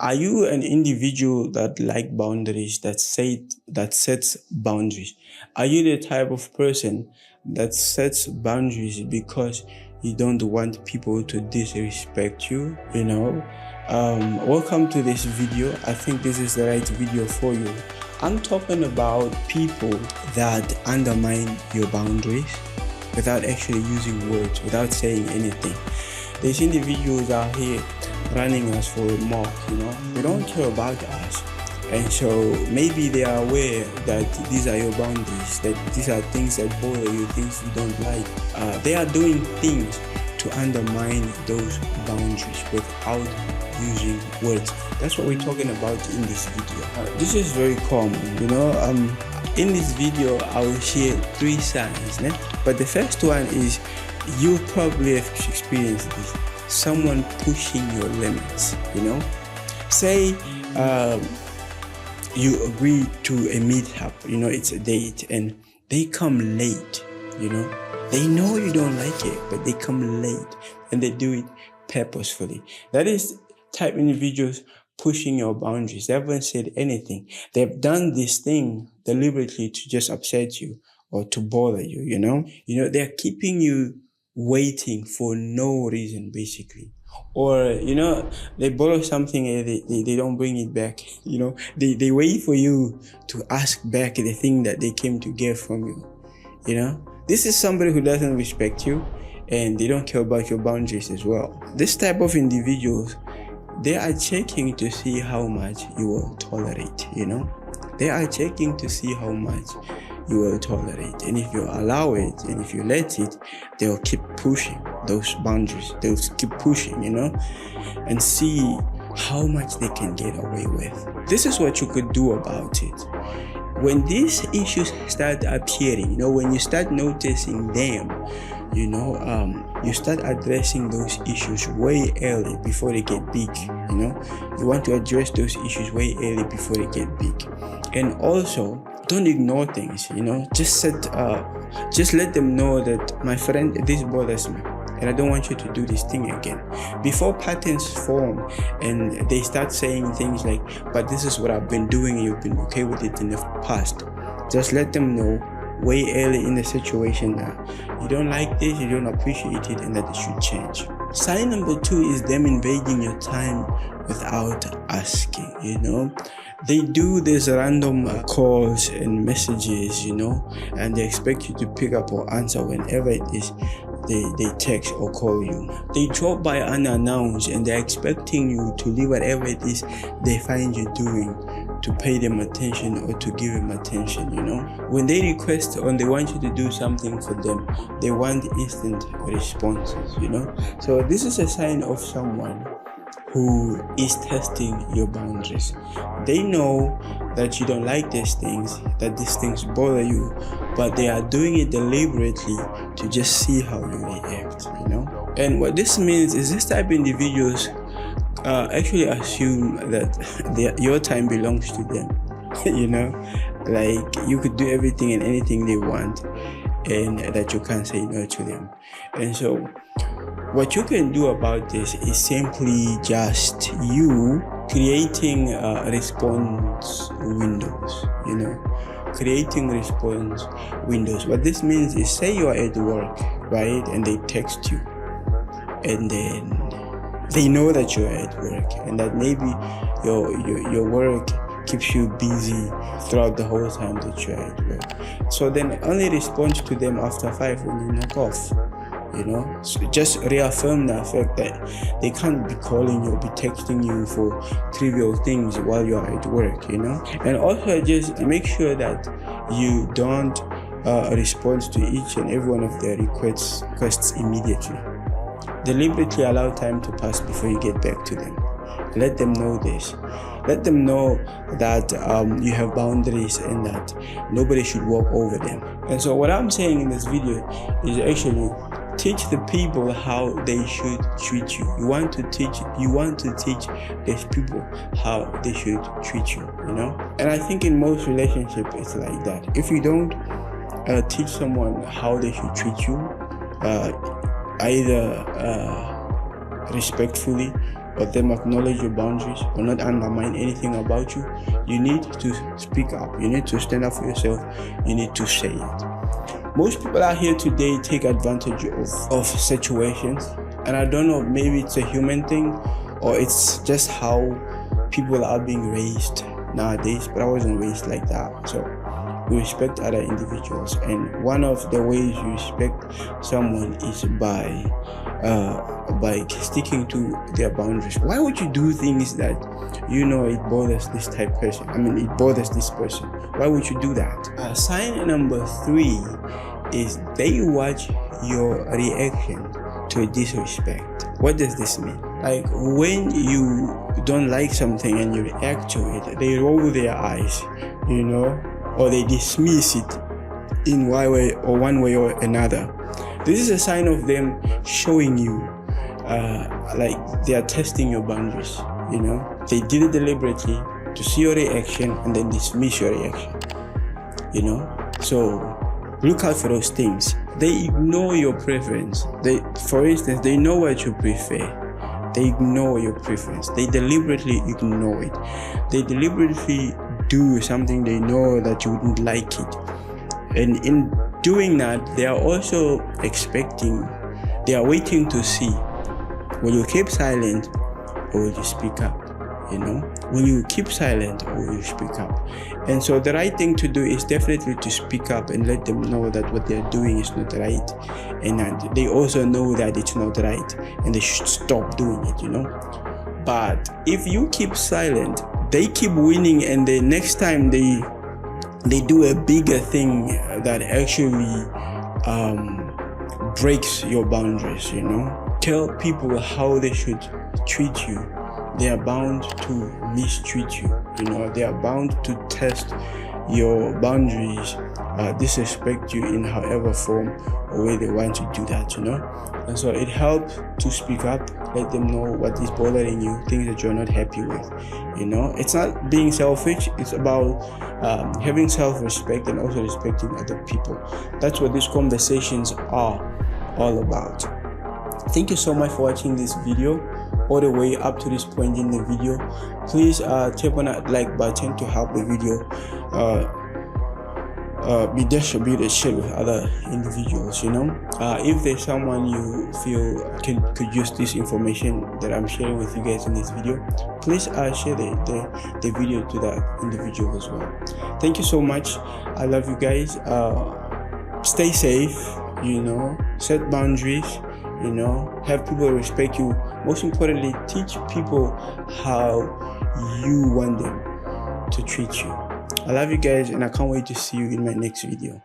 Are you an individual that like boundaries, that sets boundaries? Are you the type of person that sets boundaries because you don't want people to disrespect you? Welcome to this video. I think this is the right video for you. I'm talking about people that undermine your boundaries without actually using words, without saying anything. There's individuals out here running us for a mark, they don't care about us. And so maybe they are aware that these are your boundaries, that these are things that bother you, things you don't like. They are doing things to undermine those boundaries without using words. That's what we're talking about in this video. This is very common, in this video I will share 3 signs, but the first one is you probably have experienced this. Someone pushing your limits, say you agree to a meetup, it's a date, and they come late, they know you don't like it, but they come late and they do it purposefully. That is type individuals pushing your boundaries. They haven't said anything. They've done this thing deliberately to just upset you or to bother you, they're keeping you waiting for no reason, basically. Or they borrow something and they don't bring it back. They wait for you to ask back the thing that they came to get from you. This is somebody who doesn't respect you, and they don't care about your boundaries as well. This type of individuals, they are checking to see how much you will tolerate. They are checking to see how much you will tolerate, and if you allow it and if you let it, they'll keep pushing those boundaries. They'll keep pushing, and see how much they can get away with. This is what you could do about it. When these issues start appearing, when you start noticing them, you start addressing those issues way early before they get big. You want to address those issues way early before they get big. And also, don't ignore things, just let them know that, my friend, this bothers me and I don't want you to do this thing again. Before patterns form and they start saying things like, but this is what I've been doing, you've been okay with it in the past, just let them know way early in the situation that you don't like this, you don't appreciate it, and that it should change. Sign number 2 is them invading your time without asking. They do these random calls and messages, and they expect you to pick up or answer whenever it is they text or call you. They drop by unannounced and they're expecting you to leave whatever it is they find you doing to pay them attention or to give them attention. When they request or they want you to do something for them, they want instant responses. So this is a sign of someone who is testing your boundaries. They know that you don't like these things, that these things bother you, but they are doing it deliberately to just see how you react, And what this means is this type of individuals actually assume that your time belongs to them, like you could do everything and anything they want, and that you can't say no to them. And so what you can do about this is simply just you creating response windows, creating response windows. What this means is, say you are at work, right, and they text you, and then they know that you're at work and that maybe your work keeps you busy throughout the whole time that you're at work. So then only respond to them after 5 when you knock off. So just reaffirm the fact that they can't be calling you or be texting you for trivial things while you're at work, And also just make sure that you don't respond to each and every one of their requests immediately. Deliberately allow time to pass before you get back to them. Let them know this. Let them know that you have boundaries and that nobody should walk over them. And so what I'm saying in this video is actually teach the people how they should treat you. You want to teach these people how they should treat you, And I think in most relationships it's like that. If you don't teach someone how they should treat you, either respectfully or them acknowledge your boundaries or not undermine anything about you, you need to speak up. You need to stand up for yourself. You need to say it. Most people out here today take advantage of situations, and I don't know, maybe it's a human thing or it's just how people are being raised nowadays, but I wasn't raised like that. So we respect other individuals, and one of the ways you respect someone is by sticking to their boundaries. Why would you do things that it bothers this type person? It bothers this person. Why would you do that? Sign number 3 is they watch your reaction to disrespect. What does this mean? Like when you don't like something and you react to it, they roll their eyes, or they dismiss it in one way or another. This is a sign of them showing you like they are testing your boundaries. They did it deliberately to see your reaction and then dismiss your reaction. So look out for those things. They ignore your preference. For instance, they know what you prefer. They ignore your preference. They deliberately ignore it. They deliberately do something they know that you wouldn't like it. And in doing that, they are also they are waiting to see, will you keep silent or will you speak up? Will you keep silent or will you speak up? And so the right thing to do is definitely to speak up and let them know that what they're doing is not right, and that they also know that it's not right and they should stop doing it. But if you keep silent, they keep winning, and the next time they do a bigger thing that actually breaks your boundaries. Tell people how they should treat you. They are bound to mistreat you. They are bound to test your boundaries, disrespect you in however form or way they want to do that. And so it helps to speak up, let them know what is bothering you, things that you're not happy with. It's not being selfish. It's about having self-respect and also respecting other people. That's what these conversations are all about. Thank you so much for watching this video all the way up to this point in the video. Please tap on that like button to help the video be distributed, shared with other individuals. If there's someone you feel could use this information that I'm sharing with you guys in this video, please share the video to that individual as well. Thank you so much. I love you guys. Stay safe, set boundaries, have people respect you. Most importantly, teach people how you want them to treat you. I love you guys, and I can't wait to see you in my next video.